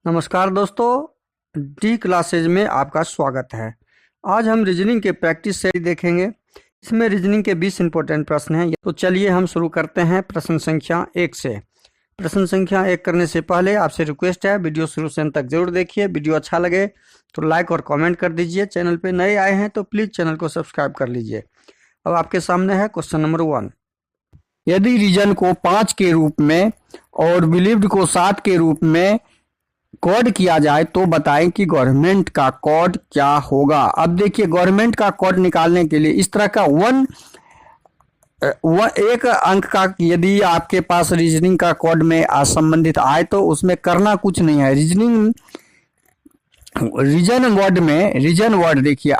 नमस्कार दोस्तों, D classes में आपका स्वागत है। आज हम रीजनिंग के प्रैक्टिस सेट देखेंगे। इसमें रीजनिंग के 20 इंपॉर्टेंट प्रश्न हैं। तो चलिए हम शुरू करते हैं प्रश्न संख्या 1 से। प्रश्न संख्या 1 करने से पहले आपसे रिक्वेस्ट है, वीडियो शुरू से अंत तक जरूर देखिए। वीडियो अच्छा लगे तो लाइक और कमेंट कर दीजिए। चैनल पे नए आए हैं तो प्लीज़ चैनल को सब्सक्राइब कर लीजिए। अब आपके सामने है क्वेश्चन नंबर 1। यदि रीजन को 5 के रूप में और बिलीव्ड को 7 के रूप में कोड किया जाए तो बताएं कि गवर्नमेंट का कोड क्या होगा। अब देखिए, गवर्नमेंट का कोड निकालने के लिए इस तरह का एक अंक का यदि आपके पास रीजनिंग का कोड में संबंधित आए तो उसमें करना कुछ नहीं है। रीजन वर्ड देखिए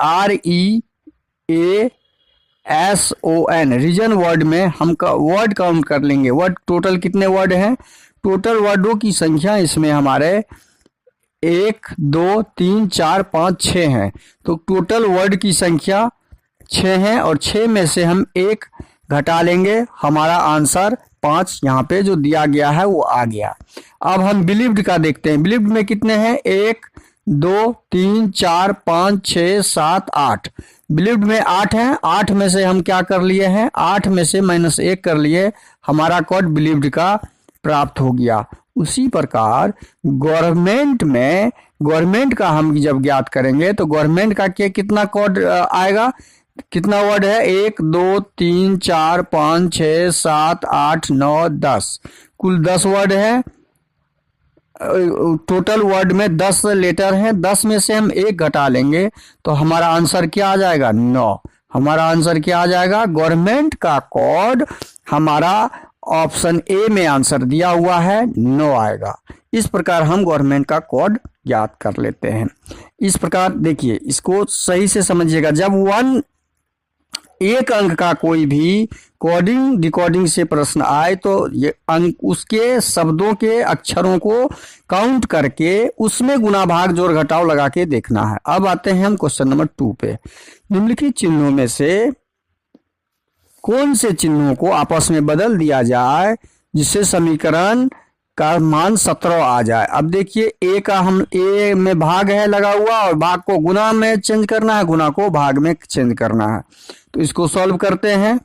REASON, रीजन वर्ड में हम वर्ड काउंट कर लेंगे। वर्ड टोटल कितने वर्ड हैं? टोटल वर्डों की संख्या इसमें हमारे 1 2 3 4 5 6 हैं। तो टोटल वर्ड की संख्या 6 है और 6 में से हम 1 घटा लेंगे। हमारा आंसर 5 यहाँ पे जो दिया गया है वो आ गया। अब हम बिलीव्ड का देखते हैं। बिलीव्ड में कितने हैं? 1 2 3 4 5 6 7 8। बिलीव्ड में 8 हैं। 8 में से हम क्या कर लिए हैं? 8 में से -1 कर लिए। हमारा कोड बिलीव्ड का प्राप्त हो गया। उसी प्रकार गवर्नमेंट का हम जब ज्ञात करेंगे तो गवर्नमेंट का कितना कोड आएगा? कितना वर्ड है? 1 2 3 4 5 6 7 8 9 10, कुल 10 वर्ड है। टोटल वर्ड में 10 लेटर हैं। 10 में से हम 1 घटा लेंगे तो हमारा आंसर क्या आ जाएगा? 9। हमारा आंसर क्या आ जाएगा? गवर्नमेंट का कोड हमारा ऑप्शन ए में आंसर दिया हुआ है, 9 आएगा। इस प्रकार हम गवर्नमेंट का कोड याद कर लेते हैं। इस प्रकार देखिए, इसको सही से समझिएगा। जब एक अंक का कोई भी कोडिंग डिकोडिंग से प्रश्न आए तो ये अंक उसके शब्दों के अक्षरों को काउंट करके उसमें गुना भाग जोड़ घटाव लगा के देखना है। अब आते हैं हम क्वेश्चन नंबर 2 पे। निम्नलिखित चिन्हों में से कौन से चिन्हों को आपस में बदल दिया जाए जिससे समीकरण का मान 17 आ जाए। अब देखिए, ए में भाग है लगा हुआ और भाग को गुना में चेंज करना है, गुना को भाग में चेंज करना है। तो इसको सॉल्व करते हैं।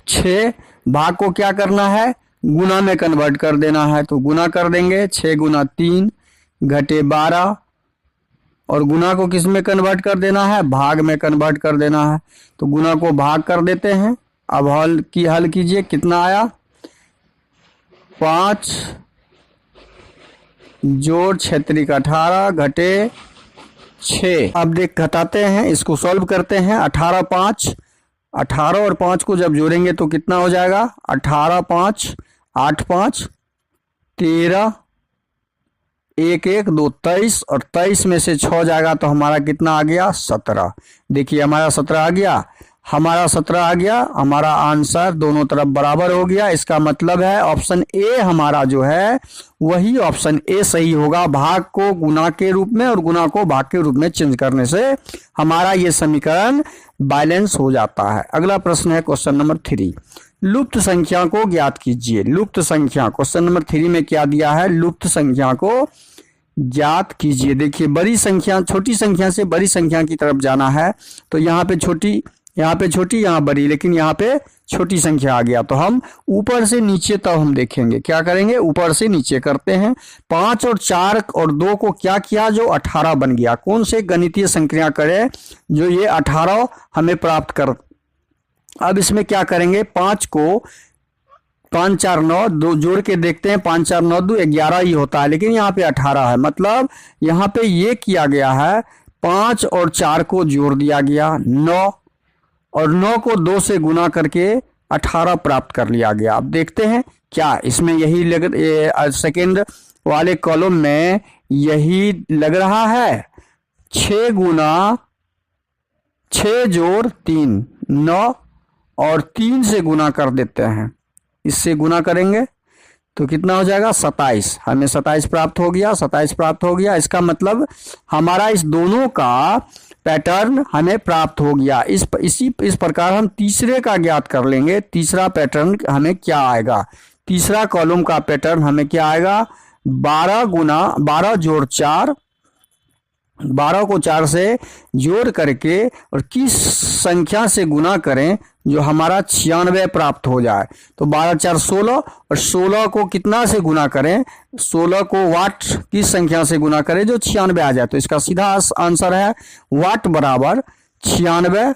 6 भाग को क्या करना है? गुना में कन्वर्ट कर देना है। तो गुना कर देंगे। 6 गुना 3 घटे 12 और गुना को किस में कन्वर्ट कर देना है? भाग में कन्वर्ट कर देना है। तो गुना को भाग कर देते हैं। अब हल कीजिए। कितना आया? 5 जोड़ 6 18 घटे 6। अब घटाते हैं, इसको सॉल्व करते हैं। 18 और 5 को जब जोड़ेंगे तो कितना हो जाएगा? 18 5 8 5 13 1 1 2 23 और 23 में से 6 जाएगा तो हमारा कितना आ गया? 17। देखिए, हमारा 17 आ गया। हमारा आंसर दोनों तरफ बराबर हो गया। इसका मतलब है ऑप्शन ए हमारा जो है वही ऑप्शन ए सही होगा। भाग को गुना के रूप में और गुना को भाग के रूप में चेंज करने से हमारा ये समीकरण बैलेंस हो जाता है। अगला प्रश्न है क्वेश्चन नंबर 3। लुप्त संख्या को ज्ञात कीजिए। लुप्त संख्या, क्वेश्चन नंबर 3 में क्या दिया है? लुप्त संख्या को ज्ञात कीजिए। देखिए, छोटी संख्या से बड़ी संख्या की तरफ जाना है तो यहाँ पे छोटी, यहाँ बड़ी, लेकिन यहाँ पे छोटी संख्या आ गया। तो हम ऊपर से नीचे तब हम देखेंगे। क्या करेंगे? ऊपर से नीचे करते हैं। 5 और 4 और 2 को क्या किया? जो 18 बन गया। कौन से गणितीय संक्रिया करें जो ये 18 हमें प्राप्त कर। अब इसमें क्या करेंगे? 5 को 5 4 9 2 जोड़ के देखते हैं। 5 4 9 2 11 ही होता है, लेकिन यहाँ पे 18 है। मतलब यहाँ पे ये किया गया है, 5 और 4 को जोड़ दिया गया 9 और 9 को 2 से गुना करके 18 प्राप्त कर लिया गया। अब देखते हैं क्या इसमें यही सेकेंड वाले कॉलम में यही लग रहा है। 6 गुना 6 जोड़ 3 9 और 3 से गुना कर देते हैं। इससे गुना करेंगे तो कितना हो जाएगा? 27। हमें 27 प्राप्त हो गया। इसका मतलब हमारा इस दोनों का पैटर्न हमें प्राप्त हो गया। इस प्रकार हम तीसरे का ज्ञात कर लेंगे। तीसरा पैटर्न हमें क्या आएगा? तीसरा कॉलम का पैटर्न हमें क्या आएगा? 12 जोड़ 4, 12 को 4 से जोड़ करके और किस संख्या से गुना करें जो हमारा 96 प्राप्त हो जाए। तो 12 4 16 और 16 को कितना से गुना करें, 16 को वाट किस संख्या से गुना करें जो 96 आ जाए। तो इसका सीधा आंसर है वाट बराबर 96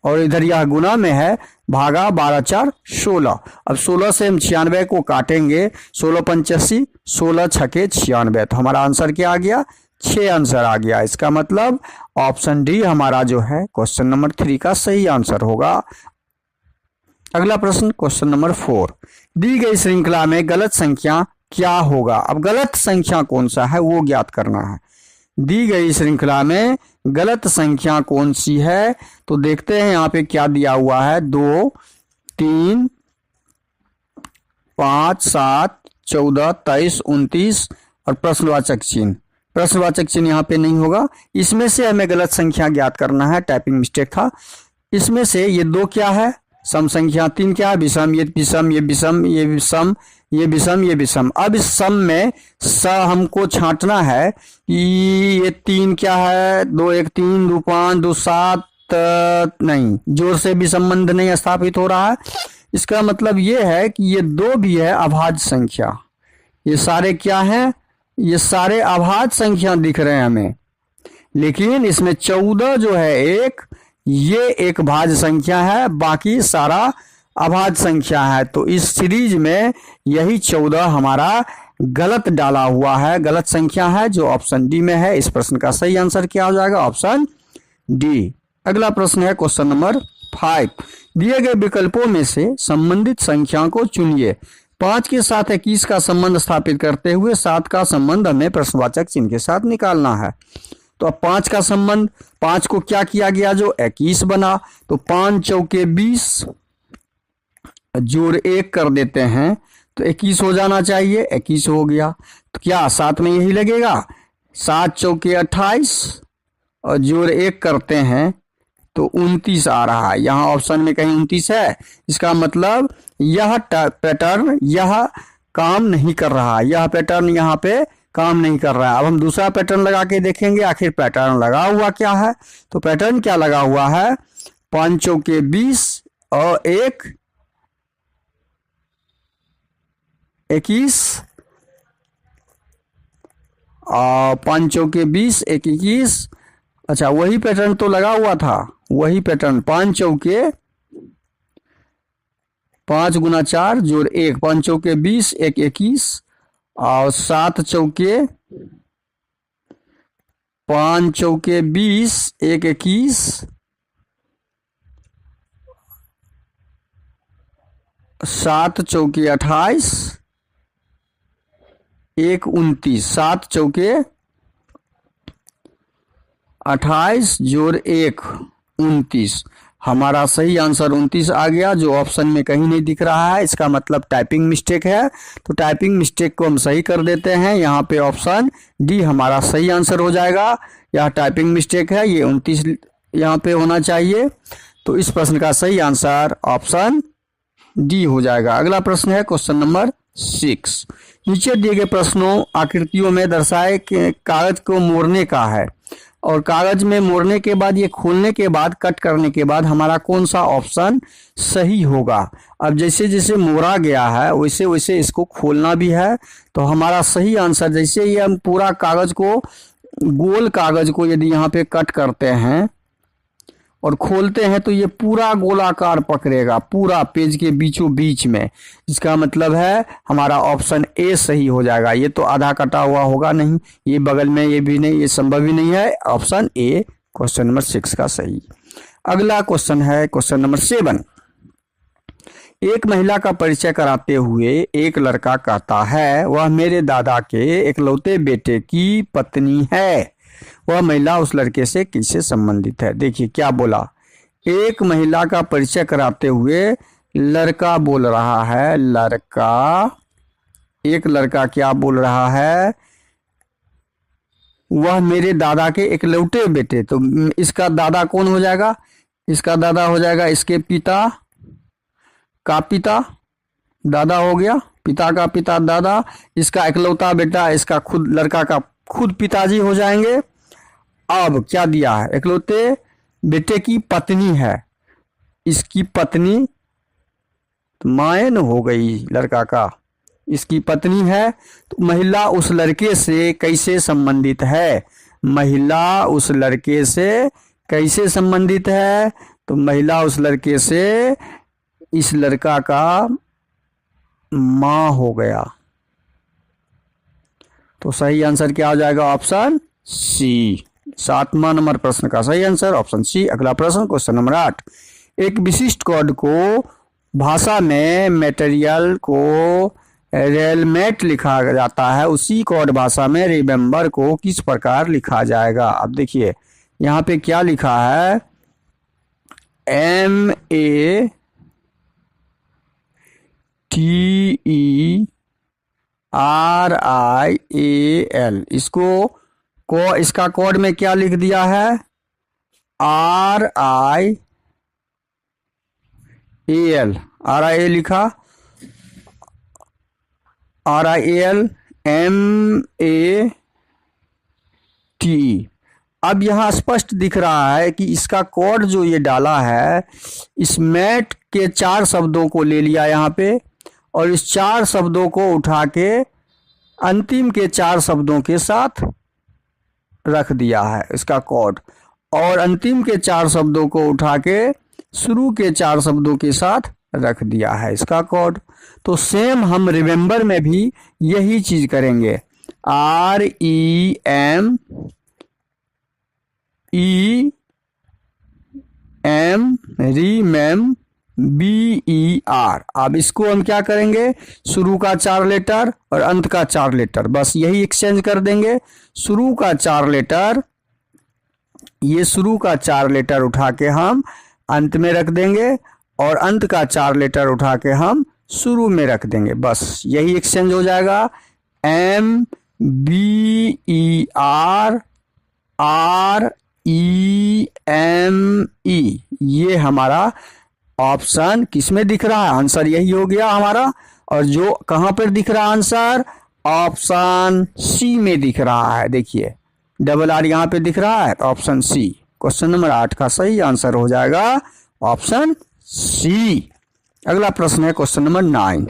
और इधर यह गुना में है भागा 12 4 16। अब 16 से हम 96 को काटेंगे, 16 85, 16 छके 96। तो हमारा आंसर क्या आ गया, 6 आंसर आ गया। इसका मतलब ऑप्शन डी हमारा जो है क्वेश्चन नंबर 3 का सही आंसर होगा। अगला प्रश्न क्वेश्चन नंबर 4, दी गई श्रृंखला में गलत संख्या क्या होगा। अब गलत संख्या कौन सा है वो ज्ञात करना है। दी गई श्रृंखला में गलत संख्या कौन सी है, तो देखते हैं यहाँ पे क्या दिया हुआ है। 2 3 5 7 14 23 29 और प्रश्नवाचक चिन्ह। प्रश्नवाचक चिन्ह यहाँ पे नहीं होगा। इसमें से हमें गलत संख्या ज्ञात करना है, टाइपिंग मिस्टेक था। इसमें से ये 2 क्या है, सम संख्या। 3 क्या है, विषम। ये विषम, ये विषम, ये विषम, ये विषम, ये विषम। अब इस सम में स हमको छांटना है कि ये 3 क्या है, 2 1 3 2 5 2 7 नहीं, जोर से भी संबंध नहीं स्थापित हो रहा है। इसका मतलब ये है कि ये 2 भी है अभाज्य संख्या। ये सारे क्या हैं, ये सारे अभाज्य संख्या दिख रहे हैं हमें, लेकिन इसमें 14 जो है एक, ये एक भाज्य संख्या है, बाकी सारा अभाज्य संख्या है। तो इस सीरीज में यही 14 हमारा गलत डाला हुआ है, गलत संख्या है, जो ऑप्शन डी में है। इस प्रश्न का सही आंसर क्या हो जाएगा, ऑप्शन डी। अगला प्रश्न है क्वेश्चन नंबर 5, दिए गए विकल्पों में से संबंधित संख्या को चुनिए। 5 के साथ 21 का संबंध स्थापित करते हुए 7 का संबंध हमें प्रश्नवाचक चिन्ह के साथ निकालना है। तो अब 5 का संबंध, 5 को क्या किया गया, जो 21 बना, तो 5 चौके 20 जोड़ 1 कर देते हैं तो 21 हो जाना चाहिए, 21 हो गया। तो क्या 7 में यही लगेगा, 7 चौके 28 और जोड़ 1 करते हैं तो 29 आ रहा है। यहाँ ऑप्शन में कहीं 29 है, इसका मतलब यह पैटर्न यह काम नहीं कर रहा, यह पैटर्न यहाँ पे काम नहीं कर रहा है। अब हम दूसरा पैटर्न लगा के देखेंगे आखिर पैटर्न लगा हुआ क्या है। तो पैटर्न क्या लगा हुआ है, 5 चौके 20 और 1 21 और 5 चौके 20 1 21। अच्छा, वही पैटर्न तो लगा हुआ था, वही पैटर्न 5 चौके 5 गुना 4 जोड़ 1, 5 चौके 20 1 21 और 7 चौके 5 चौके 20 1 21 7 चौके 28 1 29, 7 चौके 28 जोड़ 1 29। हमारा सही आंसर 29 आ गया, जो ऑप्शन में कहीं नहीं दिख रहा है। इसका मतलब टाइपिंग मिस्टेक है। तो टाइपिंग मिस्टेक को हम सही कर देते हैं, यहाँ पे ऑप्शन डी हमारा सही आंसर हो जाएगा। यह टाइपिंग मिस्टेक है, ये 29 यहाँ पे होना चाहिए। तो इस प्रश्न का सही आंसर ऑप्शन डी हो जाएगा। अगला प्रश्न है क्वेश्चन नंबर 6, नीचे दिए गए प्रश्नों आकृतियों में दर्शाए कि कागज को मोड़ने का है और कागज में मोड़ने के बाद, ये खोलने के बाद, कट करने के बाद हमारा कौन सा ऑप्शन सही होगा। अब जैसे जैसे मोड़ा गया है वैसे वैसे इसको खोलना भी है। तो हमारा सही आंसर, जैसे ये हम पूरा कागज को, गोल कागज को यदि यहाँ पे कट करते हैं और खोलते हैं तो ये पूरा गोलाकार पकड़ेगा, पूरा पेज के बीचों बीच में। इसका मतलब है हमारा ऑप्शन ए सही हो जाएगा। ये तो आधा कटा हुआ होगा नहीं, ये बगल में ये भी नहीं, ये संभव ही नहीं है। ऑप्शन ए क्वेश्चन नंबर 6 का सही। अगला क्वेश्चन है क्वेश्चन नंबर 7, एक महिला का परिचय कराते हुए एक लड़का कहता है वह मेरे दादा के इकलौते बेटे की पत्नी है। वह महिला उस लड़के से किससे संबंधित है। देखिए क्या बोला, एक महिला का परिचय कराते हुए लड़का बोल रहा है, लड़का, एक लड़का क्या बोल रहा है, वह मेरे दादा के इकलौते बेटे। तो इसका दादा कौन हो जाएगा, इसका दादा हो जाएगा इसके पिता का पिता, दादा हो गया पिता का पिता दादा, इसका इकलौता बेटा, इसका खुद लड़का का खुद पिताजी हो जाएंगे। अब क्या दिया है, इकलौते बेटे की पत्नी है, इसकी पत्नी तो मायन हो गई लड़का का, इसकी पत्नी है। तो महिला उस लड़के से कैसे संबंधित है, महिला उस लड़के से कैसे संबंधित है, तो महिला उस लड़के से इस लड़का का मां हो गया। तो सही आंसर क्या हो जाएगा, ऑप्शन सी। 7वां नंबर प्रश्न का सही आंसर ऑप्शन सी। अगला प्रश्न क्वेश्चन नंबर 8, एक विशिष्ट कोड को भाषा में मटेरियल को रेलमेट लिखा जाता है, उसी कोड भाषा में रिमेंबर को किस प्रकार लिखा जाएगा। अब देखिए यहाँ पे क्या लिखा है, MATERIAL, इसका कोड में क्या लिख दिया है, RIAL लिखा, RIAL MATE। अब यहाँ स्पष्ट दिख रहा है कि इसका कोड जो ये डाला है, इस मैट के 4 शब्दों को ले लिया यहाँ पे, और इस 4 शब्दों को उठा के अंतिम के 4 शब्दों के साथ रख दिया है इसका कोड, और अंतिम के 4 शब्दों को उठा के शुरू के 4 शब्दों के साथ रख दिया है इसका कोड। तो सेम हम रिमेंबर में भी यही चीज करेंगे, REMEMBER। अब इसको हम क्या करेंगे, शुरू का 4 लेटर और अंत का 4 लेटर, बस यही एक्सचेंज कर देंगे। शुरू का 4 लेटर, ये शुरू का 4 लेटर उठा के हम अंत में रख देंगे, और अंत का 4 लेटर उठा के हम शुरू में रख देंगे, बस यही एक्सचेंज हो जाएगा। MEBERREME, ये हमारा ऑप्शन किस में दिख रहा है, आंसर यही हो गया हमारा। और जो कहां पर दिख रहा है आंसर, ऑप्शन सी में दिख रहा है। देखिए RR यहां पे दिख रहा है, तो ऑप्शन सी। क्वेश्चन नंबर 8 का सही आंसर हो जाएगा ऑप्शन सी। अगला प्रश्न है क्वेश्चन नंबर 9,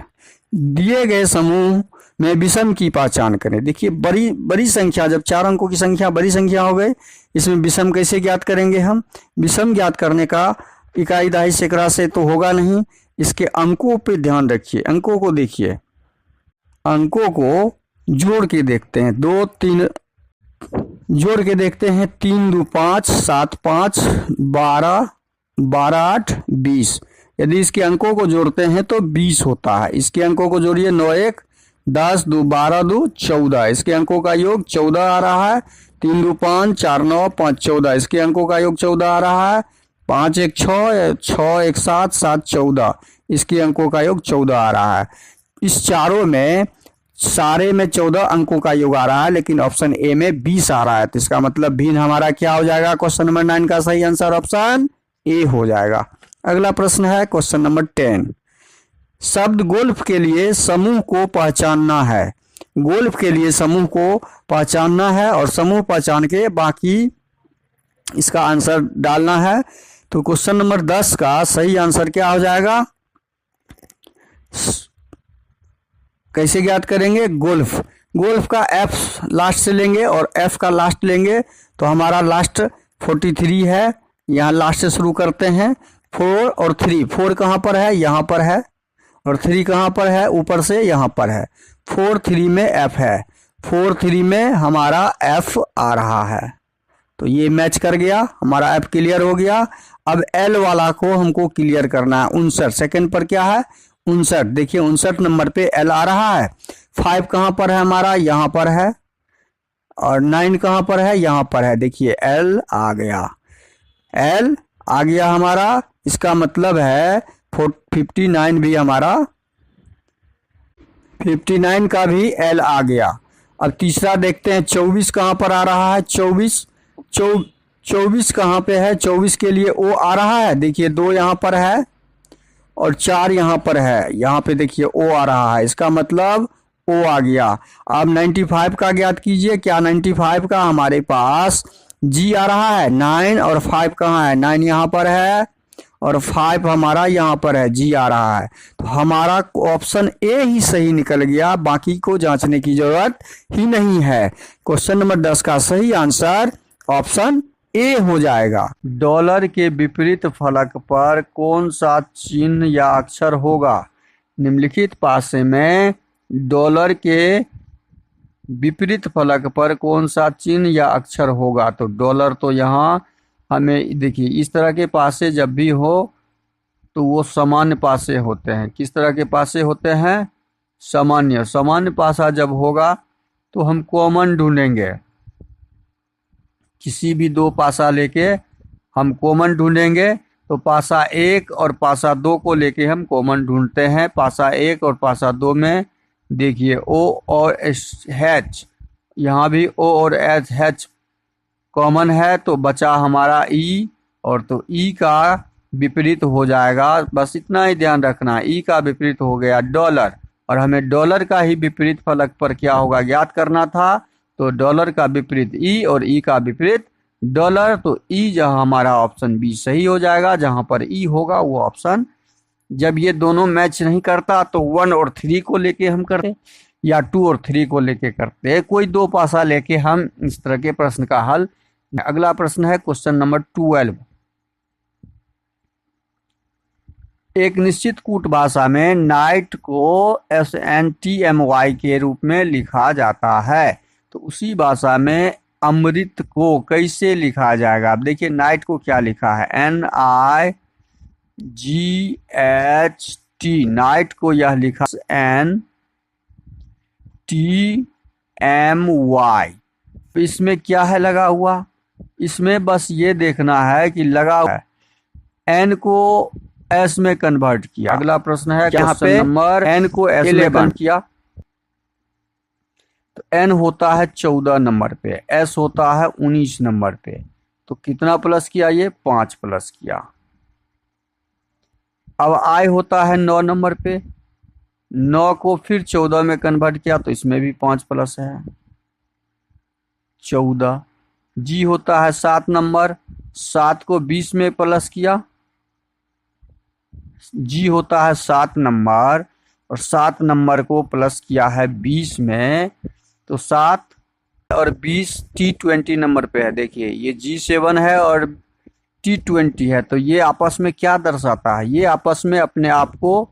दिए गए समूह में विषम की पहचान करें। देखिए बड़ी संख्या, जब 4 अंकों की संख्या बड़ी संख्या हो गई, इसमें विषम कैसे ज्ञात करेंगे हम। विषम ज्ञात करने का इकाई दहाई सैकड़ा से तो होगा नहीं, इसके अंकों पे ध्यान रखिए। अंकों को देखिए, अंकों को जोड़ के देखते हैं, 2 3 जोड़ के देखते हैं, 3 2 5 7 5 12 12 8 20। यदि इसके अंकों को जोड़ते हैं तो 20 होता है। इसके अंकों को जोड़िए, 9 1 10 2 12 2 14, इसके अंकों का योग 14 आ रहा है। 3 2 5 4 9 5 14, इसके अंकों का योग 14 आ रहा है। 5 1 6 6 1 7 7 14, इसके अंकों का योग 14 आ रहा है। इस चारों में सारे में 14 अंकों का योग आ रहा है, लेकिन ऑप्शन ए में 20 आ रहा है। तो इसका मतलब भिन्न हमारा क्या हो जाएगा, क्वेश्चन नंबर 9 का सही आंसर ऑप्शन ए हो जाएगा। अगला प्रश्न है क्वेश्चन नंबर 10, शब्द गोल्फ के लिए समूह को पहचानना है। गोल्फ के लिए समूह को पहचानना है और समूह पहचान के बाकी इसका आंसर डालना है। तो क्वेश्चन नंबर 10 का सही आंसर क्या हो जाएगा, कैसे ज्ञात करेंगे, गोल्फ। गोल्फ का एफ लास्ट से लेंगे और एफ का लास्ट लेंगे, तो हमारा लास्ट 43 है। यहाँ लास्ट से शुरू करते हैं, 4 और 3। 4 कहाँ पर है, यहाँ पर है, और 3 कहाँ पर है, ऊपर से यहाँ पर है। 4 3 में एफ है, 4 3 में हमारा एफ आ रहा है, तो ये मैच कर गया, हमारा एफ क्लियर हो गया। अब एल वाला को हमको क्लियर करना है। 59 सेकंड पर क्या है, 59। देखिए 59 नंबर पे एल आ रहा है। 5 कहाँ पर है हमारा, यहाँ पर है, और 9 कहाँ पर है, यहाँ पर है। देखिए एल आ गया, एल आ गया हमारा। इसका मतलब है 59 भी हमारा, 59 का भी एल आ गया। अब तीसरा देखते हैं, 24 कहाँ पर आ रहा है, 24 कहाँ पे है, 24 के लिए ओ आ रहा है। देखिए 2 यहाँ पर है और 4 यहाँ पर है, यहाँ पे देखिए ओ आ रहा है, इसका मतलब ओ आ गया। अब 95 का ज्ञात कीजिए। क्या 95 का हमारे पास जी आ रहा है 9 और 5 कहाँ है, 9 यहाँ पर है और 5 हमारा यहाँ पर है, जी आ रहा है। तो हमारा ऑप्शन ए ही सही निकल गया, बाकी को जांचने की जरूरत ही नहीं है। क्वेश्चन नंबर 10 का सही आंसर ऑप्शन ए हो जाएगा। डॉलर के विपरीत फलक पर कौन सा चिन्ह या अक्षर होगा? निम्नलिखित पासे में डॉलर के विपरीत फलक पर कौन सा चिन्ह या अक्षर होगा? तो डॉलर तो यहाँ हमें देखिए, इस तरह के पासे जब भी हो तो वो सामान्य पासे होते हैं। किस तरह के पासे होते हैं? सामान्य। सामान्य पासा जब होगा तो हम कॉमन ढूंढेंगे, किसी भी दो पासा लेके हम कॉमन ढूंढेंगे। तो पासा 1 और पासा 2 को लेके हम कॉमन ढूंढते हैं। पासा 1 और पासा 2 में देखिए ओ और एच, यहाँ भी ओ और एच कॉमन है, तो बचा हमारा ई, और तो ई का विपरीत हो जाएगा। बस इतना ही ध्यान रखना, ई का विपरीत हो गया डॉलर, और हमें डॉलर का ही विपरीत फलक पर क्या होगा ज्ञात करना था। तो डॉलर का विपरीत ई और ई का विपरीत डॉलर, तो ई जहां हमारा ऑप्शन बी सही हो जाएगा। जहां पर ई होगा वो ऑप्शन। जब ये दोनों मैच नहीं करता तो 1 और 3 को लेके हम करते, या 2 और 3 को लेके करते, कोई दो पासा लेके हम इस तरह के प्रश्न का हल। अगला प्रश्न है क्वेश्चन नंबर 12। एक निश्चित कूट भाषा में नाइट को SNTMY के रूप में लिखा जाता है, तो उसी भाषा में अमृत को कैसे लिखा जाएगा? अब देखिए नाइट को क्या लिखा है, NIGHT। नाइट को यह लिखा NTMY। इसमें क्या है लगा हुआ? इसमें बस ये देखना है कि लगा हुआ है, एन को एस में कन्वर्ट किया। अगला प्रश्न है क्वेश्चन नंबर, एन को एस में कन्वर्ट किया तो एन होता है 14 नंबर पे, एस होता है 19 नंबर पे, तो कितना प्लस किया? ये 5 प्लस किया। अब आई होता है 9 नंबर पे, 9 को फिर 14 में कन्वर्ट किया तो इसमें भी 5 प्लस है 14। जी होता है 7 नंबर, 7 को 20 में प्लस किया, जी होता है 7 नंबर और 7 नंबर को प्लस किया है 20 में, तो 7 और 20 T20 नंबर पे है। देखिए ये G7 है और T20 है, तो ये आपस में क्या दर्शाता है? ये आपस में अपने आप को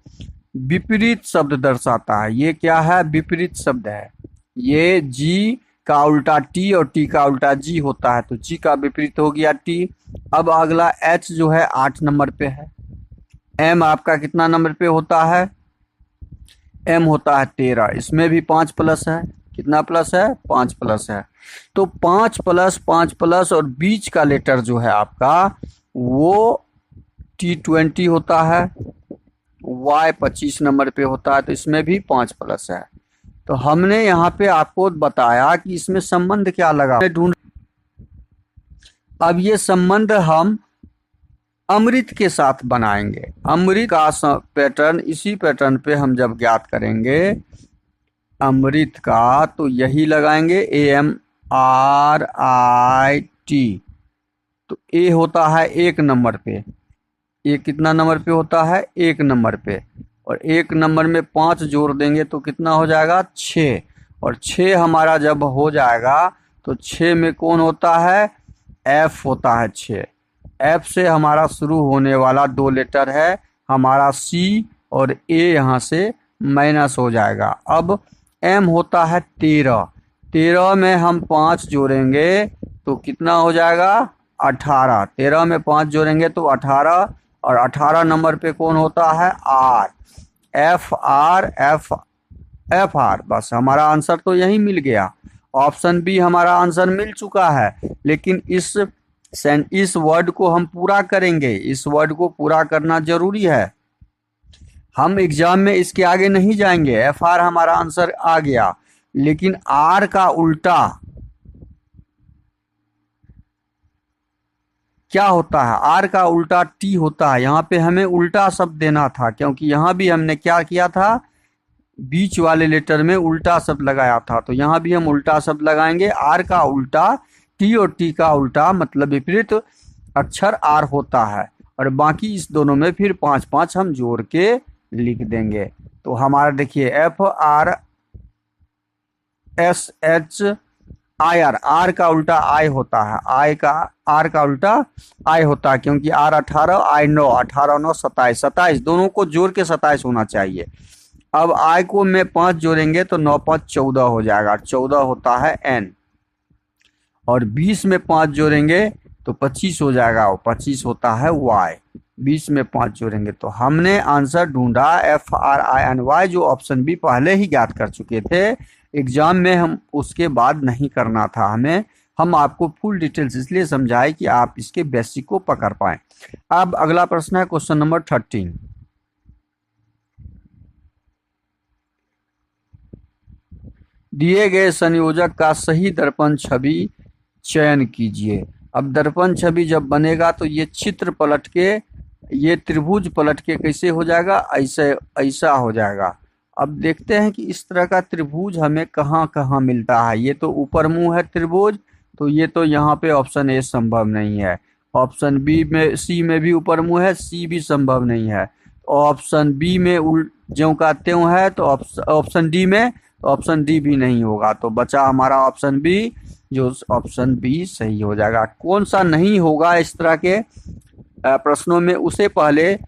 विपरीत शब्द दर्शाता है। ये क्या है? विपरीत शब्द है। ये G का उल्टा T और T का उल्टा G होता है, तो G का विपरीत हो गया T। अब अगला H जो है 8 नंबर पे है। M आपका कितना नंबर पे होता है? M होता है 13, इसमें भी 5 प्लस है। कितना प्लस है? 5 प्लस है। तो 5 प्लस 5 प्लस और बीच का लेटर जो है आपका वो T20 होता है, Y 25 नंबर पे होता है, तो इसमें भी 5 प्लस है। तो हमने यहाँ पे आपको बताया कि इसमें संबंध क्या लगा ढूंढ। अब ये संबंध हम अमृत के साथ बनाएंगे। अमृत का पैटर्न, इसी पैटर्न पे हम जब ज्ञात करेंगे अमृत का, तो यही लगाएंगे AMRIT। तो ए होता है 1 नंबर पे, ये कितना नंबर पे होता है? 1 नंबर पे, और 1 नंबर में 5 जोड़ देंगे तो कितना हो जाएगा? 6, और 6 हमारा जब हो जाएगा तो 6 में कौन होता है? F होता है 6। F से हमारा शुरू होने वाला 2 लेटर है हमारा C और A, यहाँ से माइनस हो जाएगा। अब M होता है 13, 13 में हम 5 जोड़ेंगे तो कितना हो जाएगा? 18। 13 में 5 जोड़ेंगे तो 18, और 18 नंबर पे कौन होता है? R, FR। बस हमारा आंसर तो यही मिल गया। ऑप्शन बी हमारा आंसर मिल चुका है, लेकिन इस वर्ड को हम पूरा करेंगे। इस वर्ड को पूरा करना जरूरी है। हम एग्जाम में इसके आगे नहीं जाएंगे। FR हमारा आंसर आ गया, लेकिन R का उल्टा क्या होता है, आर का उल्टा टी होता है। यहाँ पे हमें उल्टा शब्द देना था, क्योंकि यहाँ भी हमने क्या किया था, बीच वाले लेटर में उल्टा शब्द लगाया था। तो यहाँ भी हम उल्टा शब्द लगाएंगे। आर का उल्टा टी और टी का उल्टा मतलब विपरीत अक्षर आर होता है, और बाकी इस दोनों में फिर 5-5 हम जोड़ के लिख देंगे। तो हमारा देखिए FRSHIR, आर का उल्टा आई होता है, आर का उल्टा आई होता है, क्योंकि आर 18, आई 9, 18 9 27, 27 दोनों को जोड़ के 27 होना चाहिए। अब आई को में 5 जोड़ेंगे तो 9 5 14 हो जाएगा, 14 होता है एन, और 20 में 5 जोड़ेंगे तो 25 हो जाएगा, और 25 होता है वाई। 20 में 5 जोड़ेंगे तो हमने आंसर ढूंढा FRINY, जो ऑप्शन बी पहले ही ज्ञात कर चुके थे एग्जाम में, हम उसके बाद नहीं करना था हमें। हम आपको फुल डिटेल्स इसलिए समझाए कि आप इसके बेसिक को पकड़ पाए। अब अगला प्रश्न है क्वेश्चन नंबर 13। दिए गए संयोजक का सही दर्पण छवि चयन कीजिए। अब दर्पण छवि जब बनेगा तो ये चित्र पलट के, ये त्रिभुज पलट के कैसे हो जाएगा, ऐसा हो जाएगा। अब देखते हैं कि इस तरह का त्रिभुज हमें कहाँ कहाँ मिलता है। ये तो ऊपर मुंह है त्रिभुज, तो ये तो यहाँ पे ऑप्शन ए संभव नहीं है। ऑप्शन बी में, सी में भी ऊपर मुंह है, सी भी संभव नहीं है। ऑप्शन बी में ज्यों का त्यों है, तो ऑप्शन डी में, तो ऑप्शन डी भी नहीं होगा। तो बचा हमारा ऑप्शन बी, जो ऑप्शन बी सही हो जाएगा। कौन सा नहीं होगा इस तरह के प्रश्नों में, उसे पहले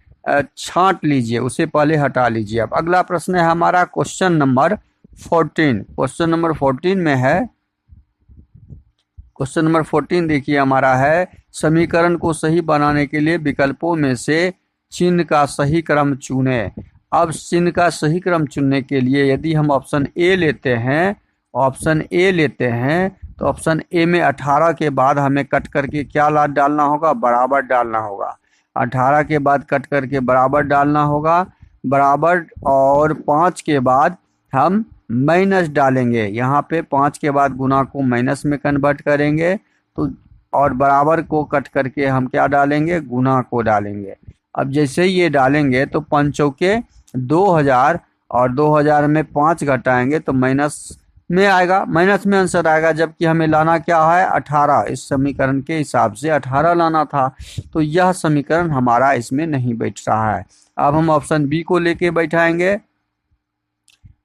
छांट लीजिए, उसे पहले हटा लीजिए। अब अगला प्रश्न है हमारा क्वेश्चन नंबर 14। क्वेश्चन नंबर 14 में है, क्वेश्चन नंबर 14 देखिए हमारा है, समीकरण को सही बनाने के लिए विकल्पों में से चिन्ह का सही क्रम चुने। अब चिन्ह का सही क्रम चुनने के लिए यदि हम ऑप्शन ए लेते हैं, तो ऑप्शन ए में 18 के बाद हमें कट करके क्या डालना होगा, बराबर डालना होगा। 18 के बाद कट करके बराबर डालना होगा, बराबर, और 5 के बाद हम माइनस डालेंगे। यहाँ पे 5 के बाद गुना को माइनस में कन्वर्ट करेंगे, तो और बराबर को कट करके हम क्या डालेंगे, गुना को डालेंगे। अब जैसे ही ये डालेंगे तो 5 चौके 2000, और 2000 में 5 घटाएंगे तो माइनस में आएगा, माइनस में आंसर आएगा, जबकि हमें लाना क्या है, 18। इस समीकरण के हिसाब से 18 लाना था, तो यह समीकरण हमारा इसमें नहीं बैठ रहा है। अब हम ऑप्शन बी को लेके बैठाएंगे।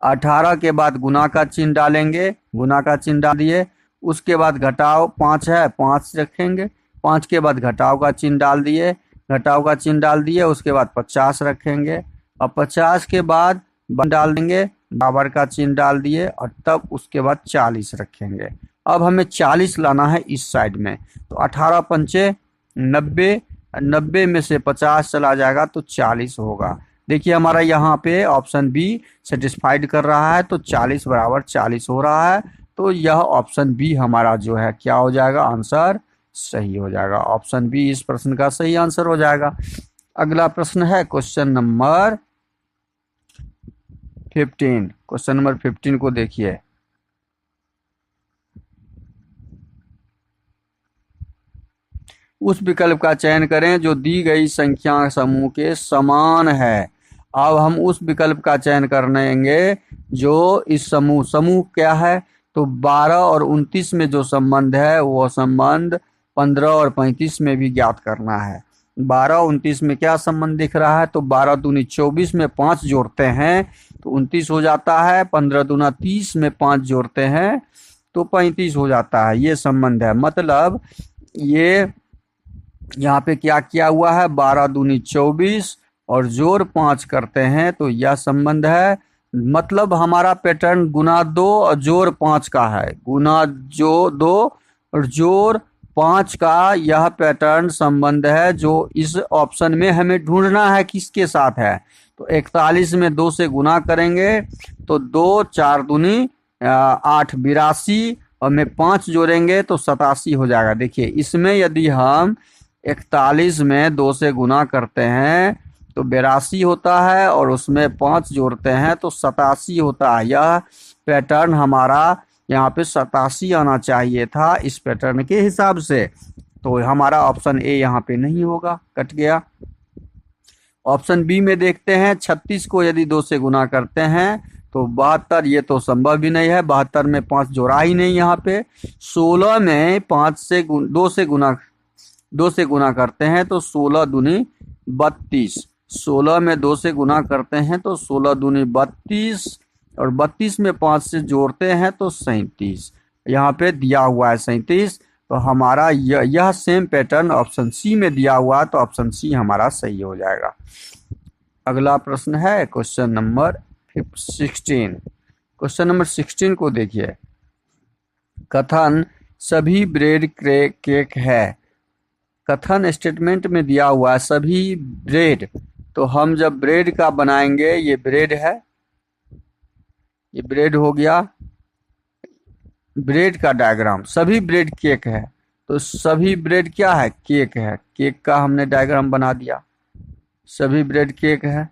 18 के बाद गुना का चिन्ह डालेंगे, गुना का चिन्ह डाल दिए, उसके बाद घटाव 5 है, 5 रखेंगे, 5 के बाद घटाव का चिन्ह डाल दिए, घटाव का चिन्ह डाल दिए, उसके बाद 50 रखेंगे, और 50 के बाद डाल देंगे, बराबर का चिन्ह डाल दिए, और तब उसके बाद 40 रखेंगे। अब हमें 40 लाना है इस साइड में, तो 18 पंचे 90, 90 में से 50 चला जाएगा तो 40 होगा। देखिए हमारा यहाँ पे ऑप्शन बी सेटिस्फाइड कर रहा है, तो 40 बराबर 40 हो रहा है, तो यह ऑप्शन बी हमारा जो है क्या हो जाएगा, आंसर सही हो जाएगा। ऑप्शन बी इस प्रश्न का सही आंसर हो जाएगा। अगला प्रश्न है क्वेश्चन नंबर 15। क्वेश्चन नंबर 15 को देखिए, उस विकल्प का चयन करें जो दी गई संख्या समूह के समान है। अब हम उस विकल्प का चयन करेंगे जो इस समूह क्या है, तो 12 और 29 में जो संबंध है वो संबंध 15 और 35 में भी ज्ञात करना है। 12 29 में क्या संबंध दिख रहा है, तो 12 दूनी 24 में 5 जोड़ते हैं तो 29 हो जाता है, 15 दूना 30 में 5 जोड़ते हैं तो 35 हो जाता है। ये संबंध है, मतलब ये यहाँ पे क्या किया हुआ है, 12 दूनी 24 और जोड़ 5 करते हैं तो यह संबंध है। मतलब हमारा पैटर्न गुना 2 और जोड़ 5 का है, गुना जो 2 और जोड़ 5 का यह पैटर्न संबंध है जो इस ऑप्शन में हमें ढूंढना है किसके साथ है। तो 41 में 2 से गुना करेंगे तो 2 4 दूनी 8 82 और में 5 जोड़ेंगे तो 87 हो जाएगा। देखिए इसमें यदि हम 41 में 2 से गुना करते हैं तो 82 होता है और उसमें 5 जोड़ते हैं तो 87 होता है। यह पैटर्न हमारा यहाँ पे 87 आना चाहिए था इस पैटर्न के हिसाब से। तो हमारा ऑप्शन ए यहाँ पे नहीं होगा, कट गया। ऑप्शन बी में देखते हैं, 36 को यदि 2 से गुना करते हैं तो 72, ये तो संभव भी नहीं है, 72 में 5 जोड़ा ही नहीं यहाँ पे। 16 में 2 से गुना करते हैं तो 16 दूनी 32, 16 में 2 से गुना करते हैं तो 16 दूनी 32, और 32 में 5 से जोड़ते हैं तो 37, यहाँ पे दिया हुआ है 37। तो हमारा यह सेम पैटर्न ऑप्शन सी में दिया हुआ है, तो ऑप्शन सी हमारा सही हो जाएगा। अगला प्रश्न है क्वेश्चन नंबर 16। क्वेश्चन नंबर 16 को देखिए, कथन सभी ब्रेड केक है। कथन स्टेटमेंट में दिया हुआ है सभी ब्रेड, तो हम जब ब्रेड का बनाएंगे, ये ब्रेड है, ये ब्रेड हो गया, ब्रेड का डायग्राम, सभी ब्रेड केक है, तो सभी ब्रेड क्या है, केक है, केक का हमने डायग्राम बना दिया, सभी ब्रेड केक है।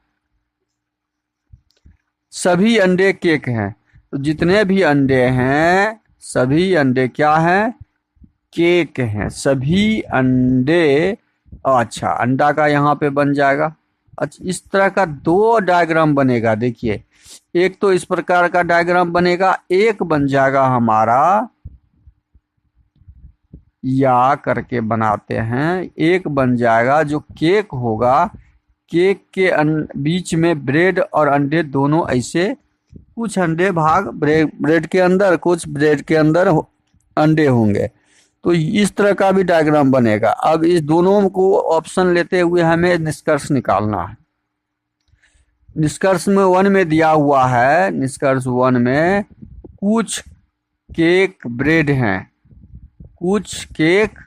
सभी अंडे केक हैं, तो जितने भी अंडे हैं सभी अंडे क्या हैं, केक हैं, सभी अंडे। अच्छा, अंडा का यहाँ पे बन जाएगा। अच्छा, इस तरह का 2 डायग्राम बनेगा। देखिए, एक तो इस प्रकार का डायग्राम बनेगा, एक बन जाएगा हमारा, या करके बनाते हैं, एक बन जाएगा जो केक होगा, केक के बीच में ब्रेड और अंडे दोनों, ऐसे कुछ अंडे भाग ब्रेड के अंदर, कुछ ब्रेड के अंदर अंडे होंगे, तो इस तरह का भी डायग्राम बनेगा। अब इस दोनों को ऑप्शन लेते हुए हमें निष्कर्ष निकालना है। निष्कर्ष में 1 में दिया हुआ है, निष्कर्ष 1 में कुछ केक ब्रेड हैं, कुछ केक,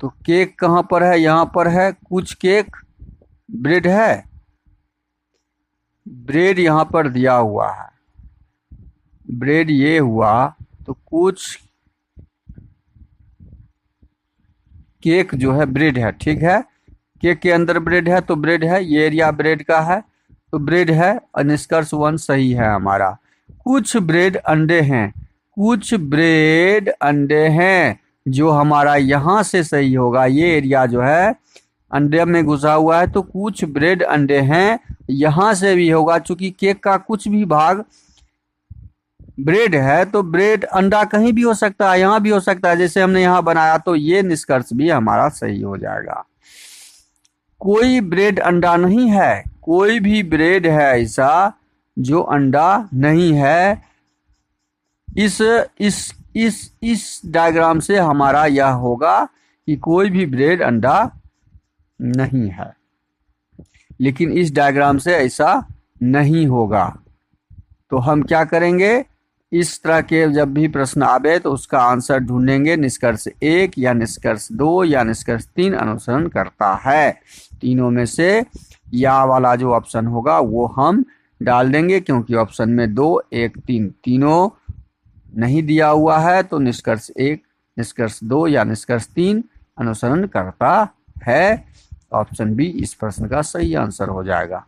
तो केक कहाँ पर है, यहाँ पर है, कुछ केक ब्रेड है, ब्रेड यहाँ पर दिया हुआ है, ब्रेड ये हुआ, तो कुछ केक जो है ब्रेड है, ठीक है, केक के अंदर ब्रेड है तो ब्रेड है, ये एरिया ब्रेड का है तो ब्रेड है, और निष्कर्ष 1 सही है हमारा। कुछ ब्रेड अंडे हैं, कुछ ब्रेड अंडे हैं, जो हमारा यहाँ से सही होगा, ये एरिया जो है अंडे में घुसा हुआ है, तो कुछ ब्रेड अंडे हैं, यहाँ से भी होगा, चूंकि केक का कुछ भी भाग ब्रेड है तो ब्रेड अंडा कहीं भी हो सकता है, यहाँ भी हो सकता है, जैसे हमने यहाँ बनाया, तो ये निष्कर्ष भी हमारा सही हो जाएगा। कोई ब्रेड अंडा नहीं है, कोई भी ब्रेड है ऐसा जो अंडा नहीं है। इस डायग्राम से हमारा यह होगा कि कोई भी ब्रेड अंडा नहीं है, लेकिन इस डायग्राम से ऐसा नहीं होगा। तो हम क्या करेंगे, इस तरह के जब भी प्रश्न आवे तो उसका आंसर ढूंढेंगे, निष्कर्ष 1 या निष्कर्ष 2 या निष्कर्ष 3 अनुसरण करता है। तीनों में से या वाला जो ऑप्शन होगा वो हम डाल देंगे, क्योंकि ऑप्शन में 2, 1, 3 तीनों नहीं दिया हुआ है, तो निष्कर्ष 1, निष्कर्ष 2 या निष्कर्ष 3 अनुसरण करता है। ऑप्शन बी इस प्रश्न का सही आंसर हो जाएगा।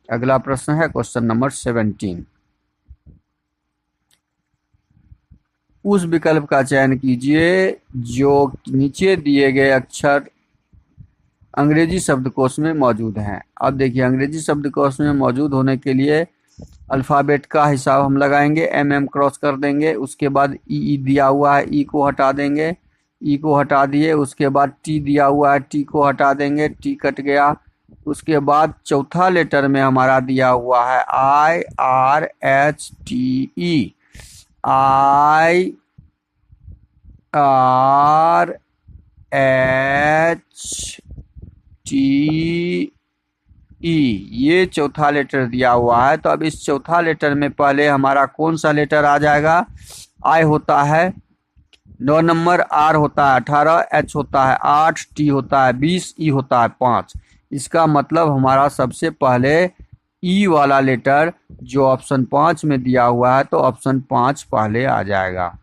अगला प्रश्न है क्वेश्चन नंबर 17। उस विकल्प का चयन कीजिए जो नीचे दिए गए अक्षर अंग्रेजी शब्दकोश में मौजूद हैं। अब देखिए, अंग्रेजी शब्दकोश में मौजूद होने के लिए अल्फ़ाबेट का हिसाब हम लगाएंगे, MM क्रॉस कर देंगे, उसके बाद ई दिया हुआ है, ई को हटा देंगे, ई को हटा दिए, उसके बाद टी दिया हुआ है, टी को हटा देंगे, टी कट गया। उसके बाद चौथा लेटर में हमारा दिया हुआ है IRHTE, IRHTE, ये चौथा लेटर दिया हुआ है। तो अब इस चौथा लेटर में पहले हमारा कौन सा लेटर आ जाएगा, I होता है 9 नंबर, R होता है 18, H होता है 8, T होता है 20, E होता है 5। इसका मतलब हमारा सबसे पहले E वाला लेटर जो ऑप्शन 5 में दिया हुआ है, तो ऑप्शन 5 पहले आ जाएगा।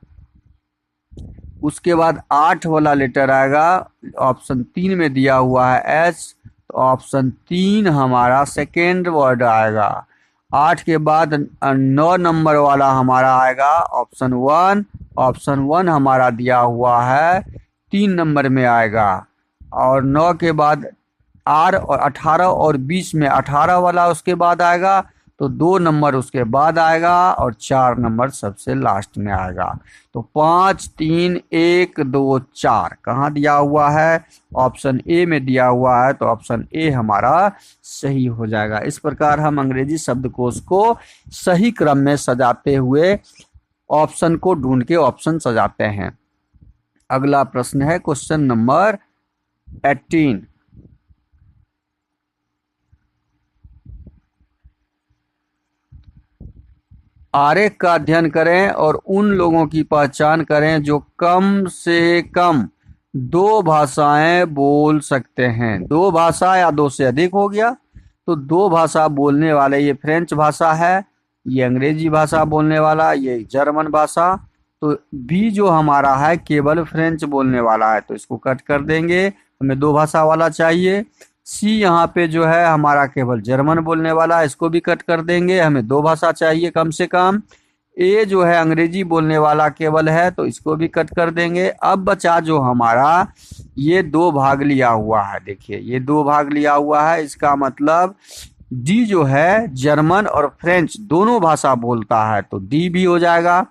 उसके बाद 8 वाला लेटर आएगा, ऑप्शन 3 में दिया हुआ है H, तो ऑप्शन 3 हमारा सेकेंड वर्ड आएगा। 8 के बाद 9 नंबर वाला हमारा आएगा ऑप्शन 1, ऑप्शन 1 हमारा दिया हुआ है 3 नंबर में आएगा, और 9 के बाद आर, और 18 और 20 में 18 वाला उसके बाद आएगा, तो 2 नंबर उसके बाद आएगा, और 4 नंबर सबसे लास्ट में आएगा। तो 5 3 1 2 4 कहाँ दिया हुआ है? ऑप्शन ए में दिया हुआ है, तो ऑप्शन ए हमारा सही हो जाएगा। इस प्रकार हम अंग्रेजी शब्दकोश को सही क्रम में सजाते हुए ऑप्शन को ढूंढ के ऑप्शन सजाते हैं। अगला प्रश्न है क्वेश्चन नंबर 18। आरेख का अध्ययन करें और उन लोगों की पहचान करें जो कम से कम 2 भाषाएं बोल सकते हैं। 2 भाषा या 2 से अधिक हो गया, तो 2 भाषा बोलने वाले, ये फ्रेंच भाषा है, ये अंग्रेजी भाषा बोलने वाला, ये जर्मन भाषा। तो बी जो हमारा है केवल फ्रेंच बोलने वाला है, तो इसको कट कर देंगे, हमें 2 भाषा वाला चाहिए। सी यहाँ पे जो है हमारा केवल जर्मन बोलने वाला है, इसको भी कट कर देंगे, हमें 2 भाषा चाहिए कम से कम। ए जो है अंग्रेजी बोलने वाला केवल है, तो इसको भी कट कर देंगे। अब बचा जो हमारा ये 2 भाग लिया हुआ है, देखिए ये 2 भाग लिया हुआ है, इसका मतलब डी जो है जर्मन और फ्रेंच दोनों भाषा बोलता है, तो डी भी हो जाएगा।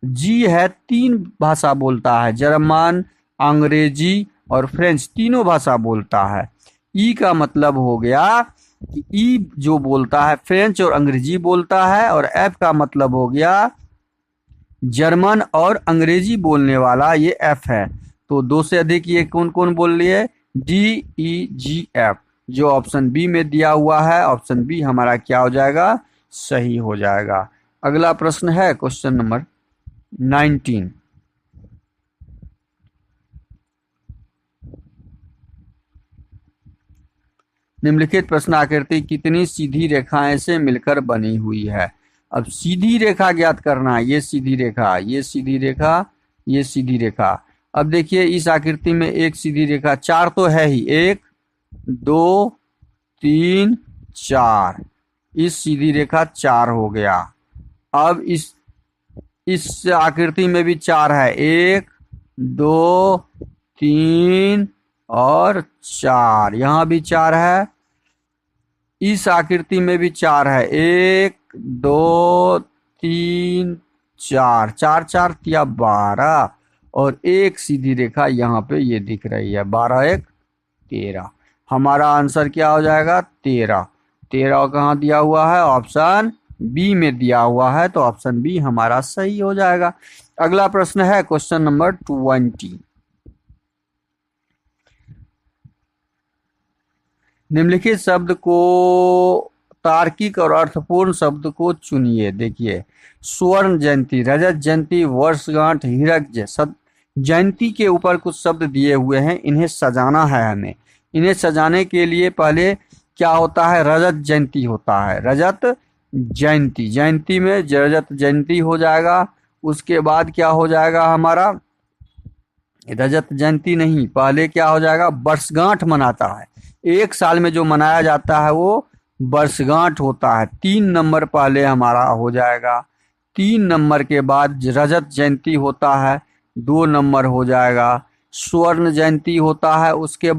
जी है 3 भाषा बोलता है, जर्मन, अंग्रेजी और फ्रेंच तीनों भाषा बोलता है। ई का मतलब हो गया कि ई जो बोलता है फ्रेंच और अंग्रेजी बोलता है, और एफ का मतलब हो गया जर्मन और अंग्रेजी बोलने वाला, ये एफ है। तो 2 से अधिक ये कौन कौन बोल रही है? डी ई जी एफ, जो ऑप्शन बी में दिया हुआ है, ऑप्शन बी हमारा क्या हो जाएगा? सही हो जाएगा। अगला प्रश्न है क्वेश्चन नंबर 19। निम्नलिखित प्रश्न आकृति कितनी सीधी रेखाएं से मिलकर बनी हुई है? अब सीधी रेखा ज्ञात करना है, ये सीधी रेखा, ये सीधी रेखा, ये सीधी रेखा। अब देखिए इस आकृति में एक सीधी रेखा, 4 तो है ही, 1 2 3 4, इस सीधी रेखा 4 हो गया। अब इस आकृति में भी 4 है, 1 2 3 और 4, यहाँ भी 4 है। इस आकृति में भी 4 है, 1 2 3 4, 4 4 या 12, और एक सीधी रेखा यहाँ पे ये दिख रही है, 12 1 13। हमारा आंसर क्या हो जाएगा? 13। 13 कहाँ दिया हुआ है? ऑप्शन बी में दिया हुआ है, तो ऑप्शन बी हमारा सही हो जाएगा। अगला प्रश्न है क्वेश्चन नंबर 20। निम्नलिखित शब्द को तार्किक और अर्थपूर्ण शब्द को चुनिए। देखिए स्वर्ण जयंती, रजत जयंती, वर्षगांठ, हीरक जयंती के ऊपर कुछ शब्द दिए हुए हैं, इन्हें सजाना है हमें। इन्हें सजाने के लिए पहले क्या होता है? रजत जयंती होता है, रजत जयंती, जयंती में रजत जयंती हो जाएगा। उसके बाद क्या हो जाएगा हमारा? रजत जयंती नहीं, पहले क्या हो जाएगा? वर्षगांठ मनाता है, 1 साल में जो मनाया जाता है वो वर्षगांठ होता है। 3 नंबर पहले हमारा हो जाएगा। 3 नंबर के बाद रजत जयंती होता है, 2 नंबर हो जाएगा। स्वर्ण जयंती होता है, उसके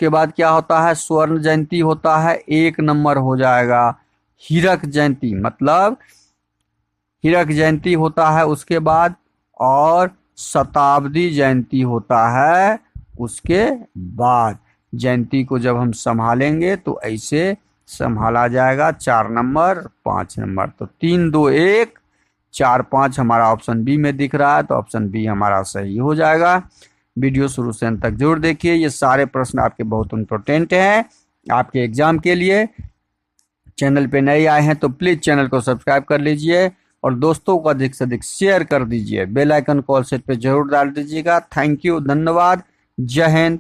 बाद क्या होता है? स्वर्ण जयंती होता है, 1 नंबर हो जाएगा। हीरक जयंती मतलब हीरक जयंती होता है उसके बाद, और शताब्दी जयंती होता है उसके बाद। जयंती को जब हम संभालेंगे तो ऐसे संभाला जाएगा, 4 नंबर 5 नंबर। तो 3 2 1 4 5 हमारा ऑप्शन बी में दिख रहा है, तो ऑप्शन बी हमारा सही हो जाएगा। वीडियो शुरू से अंत तक जरूर देखिए, ये सारे प्रश्न आपके बहुत इम्पोर्टेंट हैं आपके एग्जाम के लिए। चैनल पे नए आए हैं तो प्लीज़ चैनल को सब्सक्राइब कर लीजिए, और दोस्तों को अधिक से अधिक शेयर कर दीजिए। बेल आइकन कॉल सेट पे जरूर डाल दीजिएगा। थैंक यू, धन्यवाद, जय हिंद।